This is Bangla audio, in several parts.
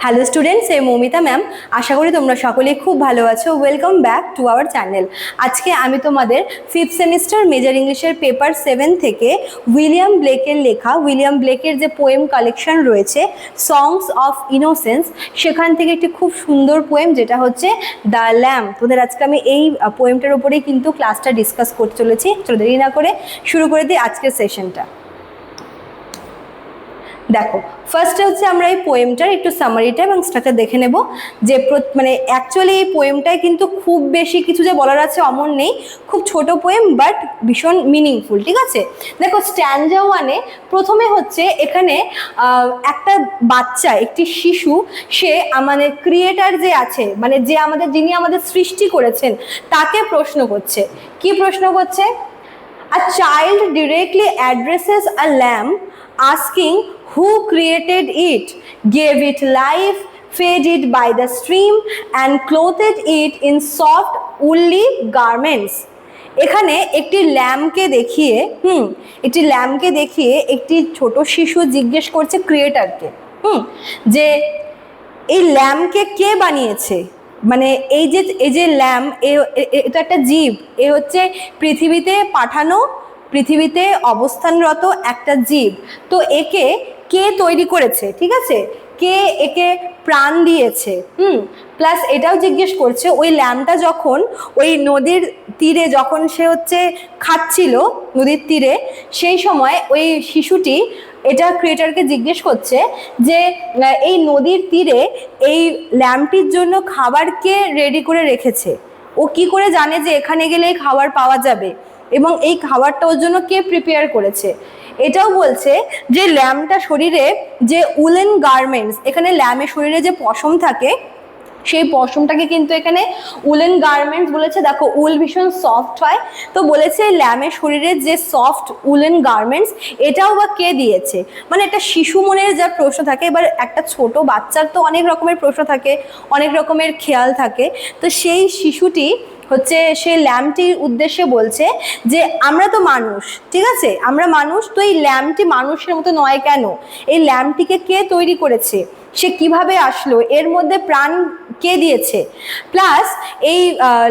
হ্যালো স্টুডেন্টস, এই মৌমিতা ম্যাম। আশা করি তোমরা সকলেই খুব ভালো আছো। Welcome back to our channel. আজকে আমি তোমাদের 5th সেমিস্টার মেজর ইংলিশের পেপার 7 থেকে উইলিয়াম ব্লেকের লেখা, উইলিয়াম ব্লেকের যে পোয়েম কালেকশন রয়েছে সংস অফ ইনোসেন্স, সেখান থেকে একটি খুব সুন্দর পোয়েম যেটা হচ্ছে দ্য ল্যাম্প। তোদের আজকে আমি এই পোয়েমটার উপরেই কিন্তু ক্লাসটা ডিসকাস করতে চলেছি। চলো দেরি না করে শুরু করে দিই আজকের সেশনটা। দেখো, ফার্স্টে হচ্ছে আমরা এই পোয়েমটার একটু সামারিটা এবং স্ট্রাকচার দেখে নেব। যে মানে অ্যাকচুয়ালি এই পোয়েমটায় কিন্তু খুব বেশি কিছু যে বলার আছে অমন নেই, খুব ছোট পোয়েম বাট ভীষণ মিনিংফুল। ঠিক আছে, দেখো স্ট্যান্জা ওয়ানে প্রথমে হচ্ছে এখানে একটা বাচ্চা, একটি শিশু, সে মানে ক্রিয়েটার যে আছে, মানে যে যিনি আমাদের সৃষ্টি করেছেন তাকে প্রশ্ন করছে। কি প্রশ্ন করছে? A child directly addresses a lamb, asking who created it, gave it life, fed it by the stream, and clothed it in soft woolly garments. এখানে একটি ল্যাম্পকে দেখিয়ে একটি ছোট শিশু জিজ্ঞেস করছে ক্রিয়েটারকে যে এই ল্যাম্পকে কে বানিয়েছে। মানে এই যে ল্যাম্প, এটা একটা জীব, এ হচ্ছে পৃথিবীতে পাঠানো, পৃথিবীতে অবস্থানরত একটা জীব। তো একে কে তৈরি করেছে, ঠিক আছে, কে একে প্রাণ দিয়েছে। প্লাস এটাও জিজ্ঞেস করছে ওই ল্যাম্পটা যখন ওই নদীর তীরে যখন সে হচ্ছে খাচ্ছিল নদীর তীরে, সেই সময় ওই শিশুটি এটা ক্রিয়েটারকে জিজ্ঞেস করছে যে এই নদীর তীরে এই ল্যাম্পটির জন্য খাবার কে রেডি করে রেখেছে, ও কি করে জানে যে এখানে গেলে এই খাবার পাওয়া যাবে, এবং এই খাবারটা ওর জন্য কে প্রিপেয়ার করেছে। এটাও বলছে যে ল্যাম্পটা শরীরে যে উলেন গার্মেন্টস, এখানে ল্যাম্পের শরীরে যে পশম থাকে সেই পশমটাকে কিন্তু এখানে উলেন গার্মেন্টস বলেছে। দেখো উল ভীষণ সফট হয়, তো বলেছে ল্যামের শরীরে যে সফট উলেন গার্মেন্টস, এটাও বা কে দিয়েছে। মানে একটা শিশু মনের যা প্রশ্ন থাকে, এবার একটা ছোট বাচ্চার তো অনেক রকমের প্রশ্ন থাকে, অনেক রকমের খেয়াল থাকে। তো সেই শিশুটি হচ্ছে সেই ল্যাম্পটির উদ্দেশ্যে বলছে যে আমরা তো মানুষ, ঠিক আছে, আমরা মানুষ, তো এই ল্যাম্পটি মানুষের মতো নয় কেন, এই ল্যাম্পটিকে কে তৈরি করেছে, সে কিভাবে আসলো, এর মধ্যে প্রাণ কে দিয়েছে, প্লাস এই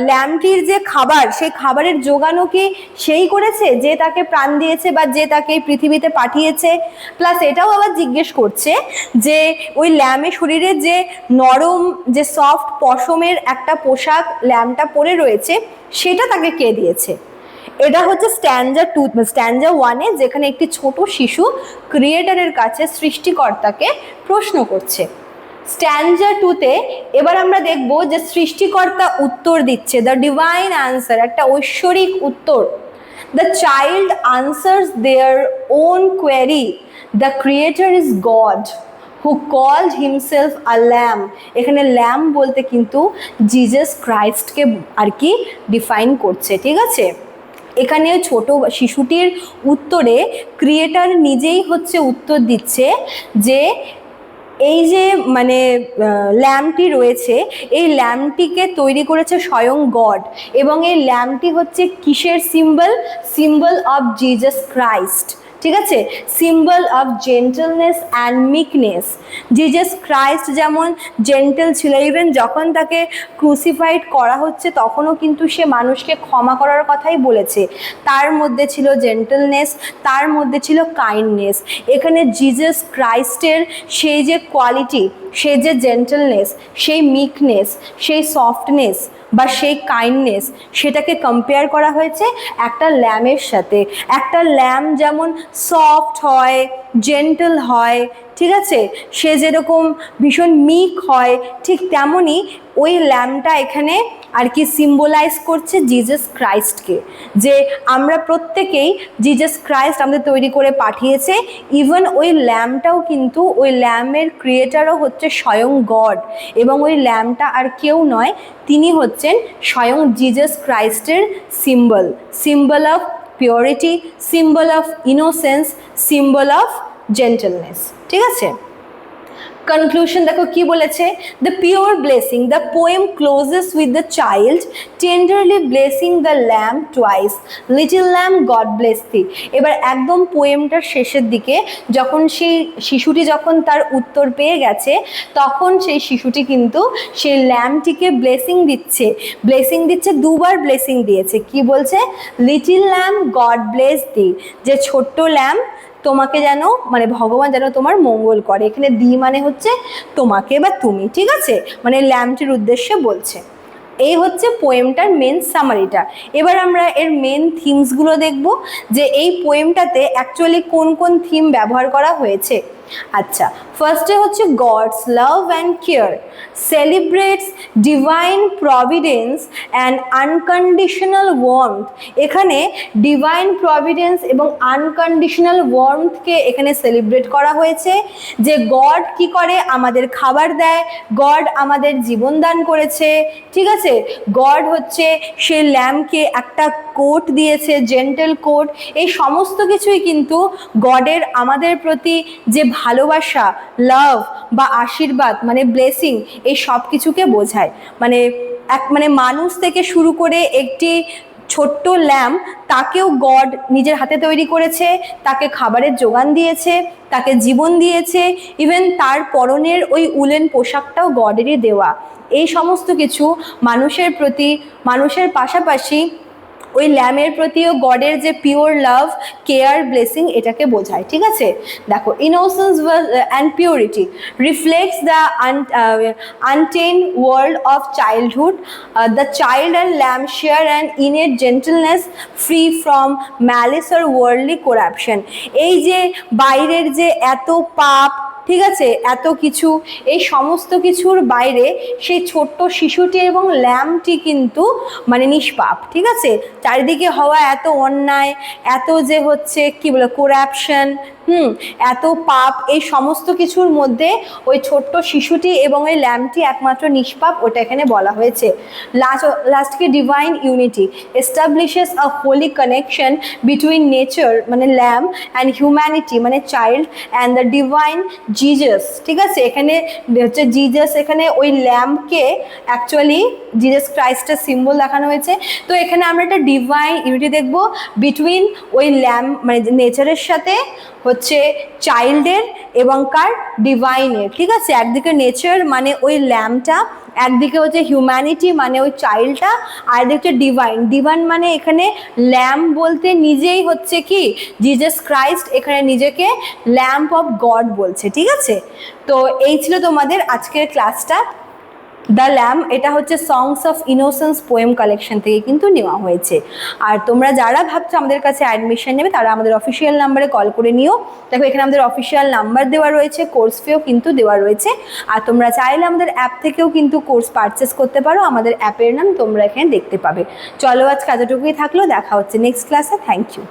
ল্যাম্পটির যে খাবার, সেই খাবারের জোগানও কি সেই করেছে যে তাকে প্রাণ দিয়েছে বা যে তাকে এই পৃথিবীতে পাঠিয়েছে। প্লাস এটাও আবার জিজ্ঞেস করছে যে ওই ল্যাম্পের শরীরে যে নরম যে সফট পশমের একটা পোশাক ল্যাম্পটা পরে রয়েছে, সেটা তাকে কে দিয়েছে। এটা হচ্ছে স্ট্যান্জা ওয়ানে, যেখানে একটি ছোট শিশু ক্রিয়েটারের কাছে, সৃষ্টিকর্তাকে প্রশ্ন করছে। স্ট্যান্জা 2তে এবার আমরা দেখব যে সৃষ্টিকর্তা উত্তর দিচ্ছে, দ্য ডিভাইন আনসার, একটা ঐশ্বরিক উত্তর। The child answers their own query, the creator is god who called himself a lamb। এখানে ল্যাম্প বলতে কিন্তু জিজাস ক্রাইস্টকে আর কি ডিফাইন করছে, ঠিক আছে। এখানে ছোট শিশুটির উত্তরে ক্রিয়েটার নিজেই হচ্ছে উত্তর দিচ্ছে যে এই যে মানে ল্যাম্পটি রয়েছে, এই ল্যাম্পটিকে তৈরি করেছে স্বয়ং গড, এবং এই ল্যাম্পটি হচ্ছে কিসের সিম্বল অফ জিজাস ক্রাইস্ট, ঠিক আছে, symbol of gentleness and meekness. Jesus Christ যেমন জেন্টল ছিল, ইভেন যখন তাকে ক্রুসিফাইড করা হচ্ছে তখনও কিন্তু সে মানুষকে ক্ষমা করার কথাই বলেছে। তার মধ্যে ছিল জেন্টলনেস, তার মধ্যে ছিল কাইন্ডনেস। এখানে জিজাস ক্রাইস্টের সেই যে কোয়ালিটি, সেই যে জেন্টলনেস, সেই মিকনেস, সেই সফটনেস বা সেই কাইন্ডনেস, সেটাকে কম্পেয়ার করা হয়েছে একটা ল্যামের সাথে। একটা ল্যাম যেমন সফট হয়, জেন্টল হয়, ঠিক আছে, সে যেরকম ভীষণ মিক হয়, ঠিক তেমনই ওই ল্যাম্পটা এখানে আর কি সিম্বলাইজ করছে জিজাস ক্রাইস্টকে, যে আমরা প্রত্যেকেই জিজাস ক্রাইস্ট আমাদের তৈরি করে পাঠিয়েছে। ইভেন ওই ল্যাম্পটাও কিন্তু, ওই ল্যাম্পের ক্রিয়েটারও হচ্ছে স্বয়ং গড, এবং ওই ল্যাম্পটা আর কেউ নয়, তিনি হচ্ছেন স্বয়ং জিজাস ক্রাইস্টের symbol of purity, symbol of innocence, symbol of gentleness, ঠিক আছে। কনক্লুশন দেখো কি বলেছে, the pure blessing, the poem closes with the child tenderly blessing the lamb twice, little lamb God bless thee. এবার একদম পোয়েমটার শেষের দিকে যখন সেই শিশুটি যখন তার উত্তর পেয়ে গেছে, তখন সেই শিশুটি কিন্তু সেই ল্যাম্বটিকে ব্লেসিং দিচ্ছে, দুবার ব্লেসিং দিয়েছে। কি বলছে, লিটল ল্যাম্ব গড ব্লেস দি, যে ছোট্ট ল্যাম্ব তোমাকে যেন, মানে ভগবান যেন তোমার মঙ্গল করে। এখানে দি মানে হচ্ছে তোমাকে বা তুমি, ঠিক আছে, মানে ল্যাম্পটির উদ্দেশ্যে বলছে। এই হচ্ছে পোয়েমটার মেন সামারিটা। এবার আমরা এর মেন থিমসগুলো দেখব, যে এই পোয়েমটাতে অ্যাকচুয়ালি কোন কোন থিম ব্যবহার করা হয়েছে। আচ্ছা, ফার্স্টে হচ্ছে God's love and care, celebrates divine providence and unconditional warmth. এখানে ডিভাইন প্রভিডেন্স এবং আনকন্ডিশনাল ওয়ার্মথকে এখানে সেলিব্রেট করা হয়েছে, যে গড কি করে, আমাদের খাবার দেয়, গড আমাদের জীবন দান করেছে, ঠিক আছে। গড হচ্ছে সে ল্যাম্বকে একটা কোট দিয়েছে, জেন্টেল কোট। এই সমস্ত কিছুই কিন্তু গডের আমাদের প্রতি যে ভালোবাসা, লাভ বা আশীর্বাদ, মানে ব্লেসিং, এই সব কিছুকে বোঝায়। মানে মানুষ থেকে শুরু করে একটি ছোট্ট ল্যাম্ব, তাকেও গড নিজের হাতে তৈরি করেছে, তাকে খাবারের যোগান দিয়েছে, তাকে জীবন দিয়েছে, ইভেন তার পরনের ওই উলেন পোশাকটাও গডেরই দেওয়া। এই সমস্ত কিছু মানুষের প্রতি, মানুষের পাশাপাশি ওই ল্যামের প্রতিও গডের যে পিওর লাভ, কেয়ার, ব্লেসিং, এটাকে বোঝায়, ঠিক আছে। দেখো, innocence and purity reflects the untainted world of childhood, the child and lamb share and innate gentleness free from malice or worldly corruption. এই যে বাইরের যে এত পাপ, ঠিক আছে, এত কিছু, এই সমস্ত কিছুর বাইরে সেই ছোট্ট শিশুটি এবং ল্যাম্বটি কিন্তু মানে নিষ্পাপ, ঠিক আছে। চারিদিকে হওয়া এত অন্যায়, এত যে হচ্ছে কি বলে করাপশন, এত পাপ, এই সমস্ত কিছুর মধ্যে ওই ছোট্ট শিশুটি এবং ওই ল্যাম্বটি একমাত্র নিষ্পাপ, ওটা এখানে বলা হয়েছে। লাস্টকে ডিভাইন ইউনিটি এস্টাবলিশেস আ হোলি কানেকশন বিটুইন নেচার মানে ল্যাম্ব অ্যান্ড হিউম্যানিটি মানে child and the divine Jesus, ঠিক আছে। এখানে হচ্ছে জিজাস, এখানে ওই ল্যাম্বকে অ্যাকচুয়ালি জিজাস ক্রাইস্টের সিম্বল দেখানো হয়েছে। তো এখানে আমরা একটা ডিভাইন ইউনিটি দেখব বিটুইন ওই ল্যাম্ব মানে নেচারের সাথে হচ্ছে চাইল্ডের এবং কার, ডিভাইনের, ঠিক আছে। একদিকে নেচার মানে ওই ল্যাম্বটা, একদিকে হচ্ছে হিউম্যানিটি মানে ওই চাইল্ডটা, আর একদিকে হচ্ছে ডিভাইন মানে এখানে ল্যাম্ব বলতে নিজেই হচ্ছে কি জিজাস ক্রাইস্ট, এখানে নিজেকে ল্যাম্ব অফ গড বলছে, ঠিক আছে। তো এই ছিল তোমাদের আজকের ক্লাসটা, দ্য ল্যাম্ব। এটা হচ্ছে songs of innocence poem collection থেকে কিন্তু নেওয়া হয়েছে। আর তোমরা যারা ভাবছো আমাদের কাছে অ্যাডমিশন নেবে, তারা আমাদের অফিসিয়াল নাম্বারে কল করে নিও। দেখো, এখানে আমাদের অফিসিয়াল নাম্বার দেওয়া রয়েছে, কোর্স ফিও কিন্তু দেওয়া রয়েছে। আর তোমরা চাইলে আমাদের অ্যাপ থেকেও কিন্তু কোর্স পারচেস করতে পারো, আমাদের অ্যাপের নাম তোমরা এখানে দেখতে পাবে। চলো, আজকে এতটুকুই থাকলো, দেখা হচ্ছে নেক্সট ক্লাসে। Thank you.